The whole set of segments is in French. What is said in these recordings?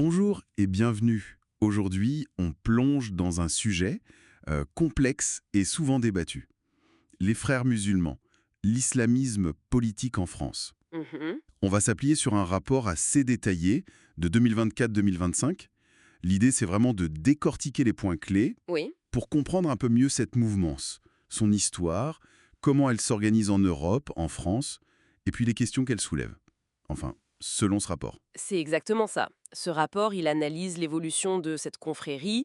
Bonjour et bienvenue. Aujourd'hui, on plonge dans un sujet complexe et souvent débattu. Les frères musulmans, l'islamisme politique en France. Mhm. On va s'appuyer sur un rapport assez détaillé de 2024-2025. L'idée, c'est vraiment de décortiquer les points clés Oui, pour comprendre un peu mieux cette mouvance, son histoire, comment elle s'organise en Europe, en France, et puis les questions qu'elle soulève. Enfin, selon ce rapport. c'est exactement ça. Ce rapport, il analyse l'évolution de cette confrérie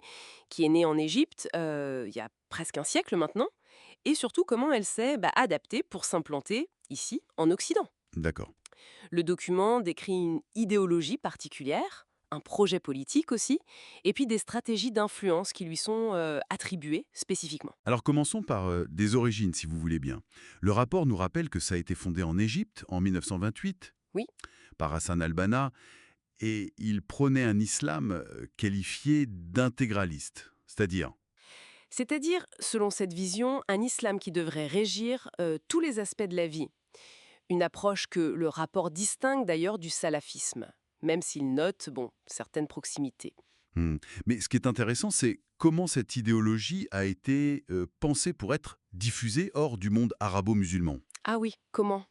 qui est née en Égypte il y a presque un siècle maintenant, et surtout comment elle s'est adaptée pour s'implanter ici, en Occident. D'accord. Le document décrit une idéologie particulière, un projet politique aussi, et puis des stratégies d'influence qui lui sont attribuées spécifiquement. Alors commençons par des origines, si vous voulez bien. Le rapport nous rappelle que ça a été fondé en Égypte en 1928 Oui. par Hassan al-Banna et il prônait un islam qualifié d'intégraliste, c'est-à-dire, C'est-à-dire, selon cette vision, un islam qui devrait régir tous les aspects de la vie. Une approche que le rapport distingue d'ailleurs du salafisme, même s'il note, certaines proximités. hmm. Mais ce qui est intéressant, c'est comment cette idéologie a été pensée pour être diffusée hors du monde arabo-musulman. Ah oui, comment?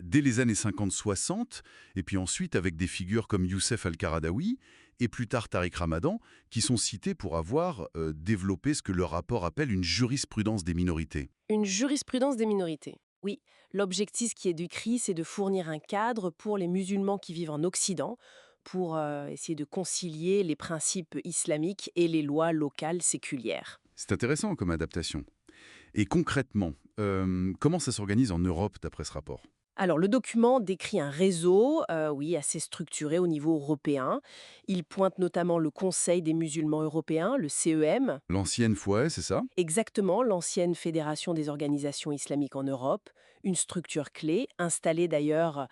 Dès les années 50-60, et puis ensuite avec des figures comme Youssef al-Qaradawi et plus tard Tariq Ramadan, qui sont cités pour avoir développé ce que le rapport appelle une jurisprudence des minorités. Une jurisprudence des minorités. Oui, l'objectif qui est décrit, c'est de fournir un cadre pour les musulmans qui vivent en Occident, pour essayer de concilier les principes islamiques et les lois locales séculières. C'est intéressant comme adaptation. Et concrètement, comment ça s'organise en Europe d'après ce rapport? Alors, le document décrit un réseau, oui, assez structuré au niveau européen. Il pointe notamment le Conseil des musulmans européens, le CEM, L'ancienne foi, c'est ça? exactement l'ancienne Fédération des organisations islamiques en Europe, une structure clé, installée d'ailleurs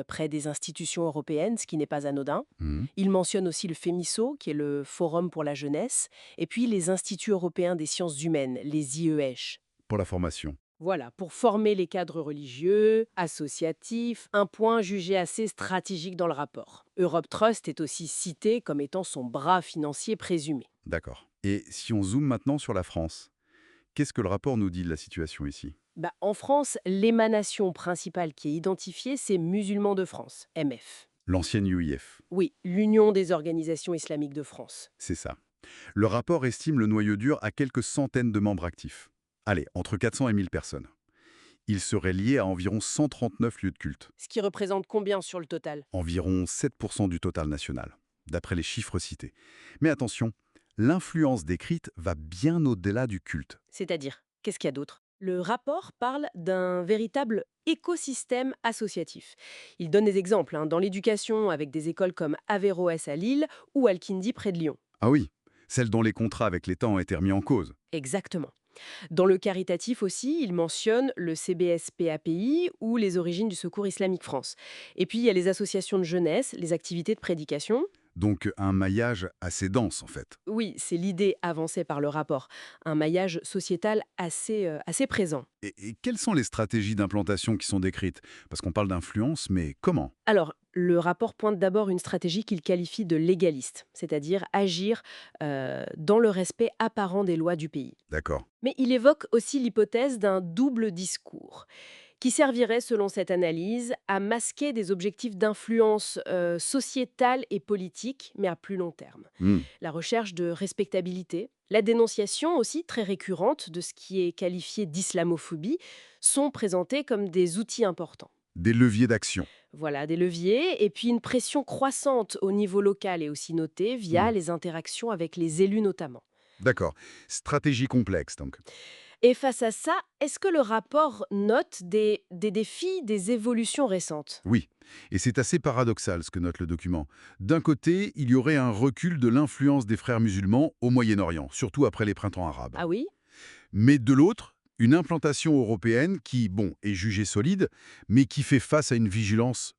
près des institutions européennes, ce qui n'est pas anodin. Mhm. Il mentionne aussi le FEMISO, qui est le Forum pour la jeunesse, et puis les Instituts européens des sciences humaines, les IEH. Pour la formation. Voilà, pour former les cadres religieux, associatifs, un point jugé assez stratégique dans le rapport. Europe Trust est aussi cité comme étant son bras financier présumé. D'accord. Et si on zoome maintenant sur la France, qu'est-ce que le rapport nous dit de la situation ici? En France, l'émanation principale qui est identifiée, c'est Musulmans de France, MF. L'ancienne UIF, Oui, l'Union des organisations islamiques de France. c'est ça. Le rapport estime le noyau dur à quelques centaines de membres actifs. Allez, entre 400 et 1000 personnes. Il serait lié à environ 139 lieux de culte, Ce qui représente combien sur le total? environ 7% du total national, d'après les chiffres cités. Mais attention, l'influence décrite va bien au-delà du culte. C'est-à-dire, qu'est-ce qu'il y a d'autre? Le rapport parle d'un véritable écosystème associatif. Il donne des exemples dans l'éducation avec des écoles comme Averroès à Lille ou Al-Kindi près de Lyon. Ah oui, celle dont les contrats avec l'État ont été remis en cause. Exactement. Dans le caritatif aussi, il mentionne le CBSPAPI ou les origines du Secours islamique France. Et puis il y a les associations de jeunesse, les activités de prédication. Donc un maillage assez dense en fait. Oui, c'est l'idée avancée par le rapport. Un maillage sociétal assez présent. Et quelles sont les stratégies d'implantation qui sont décrites? Parce qu'on parle d'influence, mais comment? Alors, le rapport pointe d'abord une stratégie qu'il qualifie de légaliste, c'est-à-dire agir dans le respect apparent des lois du pays. D'accord. Mais il évoque aussi l'hypothèse d'un double discours, qui servirait, selon cette analyse, à masquer des objectifs d'influence sociétale et politique, mais à plus long terme. Hmm. La recherche de respectabilité, la dénonciation aussi très récurrente de ce qui est qualifié d'islamophobie sont présentés comme des outils importants. Des leviers d'action. Voilà, des leviers, et puis une pression croissante au niveau local est aussi notée via Hmm. les interactions avec les élus notamment. D'accord. Stratégie complexe donc. Et face à ça, est-ce que le rapport note des défis, des évolutions récentes? Oui. Et c'est assez paradoxal ce que note le document. D'un côté, il y aurait un recul de l'influence des frères musulmans au Moyen-Orient, surtout après les printemps arabes. Ah oui? Mais de l'autre, une implantation européenne qui, bon, est jugée solide, mais qui fait face à une vigilance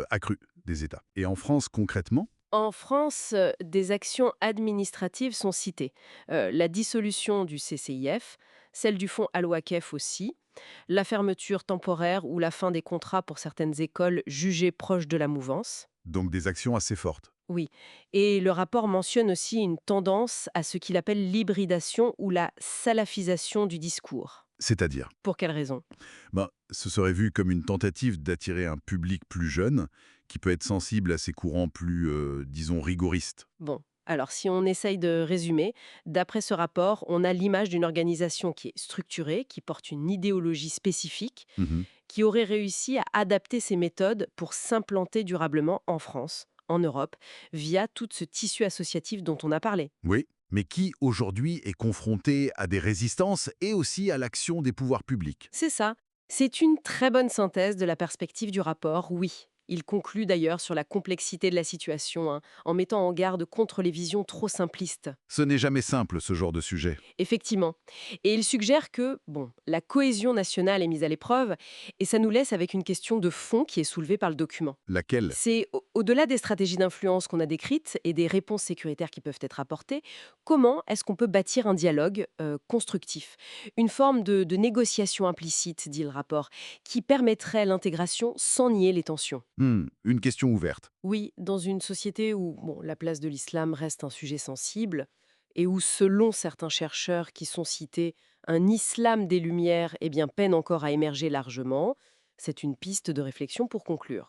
accrue des États. Et en France, concrètement? En France, des actions administratives sont citées. La dissolution du CCIF, celle du fonds Al-Wakef aussi, la fermeture temporaire ou la fin des contrats pour certaines écoles jugées proches de la mouvance. Donc des actions assez fortes. Oui. Et le rapport mentionne aussi une tendance à ce qu'il appelle l'hybridation ou la salafisation du discours. C'est-à-dire, Pour quelle raison? ce serait vu comme une tentative d'attirer un public plus jeune, qui peut être sensible à ces courants plus, disons, rigoristes. Bon, alors si on essaye de résumer, d'après ce rapport, on a l'image d'une organisation qui est structurée, qui porte une idéologie spécifique, Mhm. qui aurait réussi à adapter ses méthodes pour s'implanter durablement en France, en Europe, via tout ce tissu associatif dont on a parlé. Oui, mais qui aujourd'hui est confronté à des résistances et aussi à l'action des pouvoirs publics. C'est ça. C'est une très bonne synthèse de la perspective du rapport, oui. Il conclut d'ailleurs sur la complexité de la situation, hein, en mettant en garde contre les visions trop simplistes. Ce n'est jamais simple, ce genre de sujet. Effectivement. Et il suggère que, bon, la cohésion nationale est mise à l'épreuve, et ça nous laisse avec une question de fond qui est soulevée par le document. Laquelle? C'est au-delà des stratégies d'influence qu'on a décrites et des réponses sécuritaires qui peuvent être apportées, comment est-ce qu'on peut bâtir un dialogue constructif? Une forme de négociation implicite, dit le rapport, qui permettrait l'intégration sans nier les tensions. Une question ouverte. Oui, dans une société où bon, la place de l'islam reste un sujet sensible et où, selon certains chercheurs qui sont cités, un islam des Lumières peine encore à émerger largement, c'est une piste de réflexion pour conclure.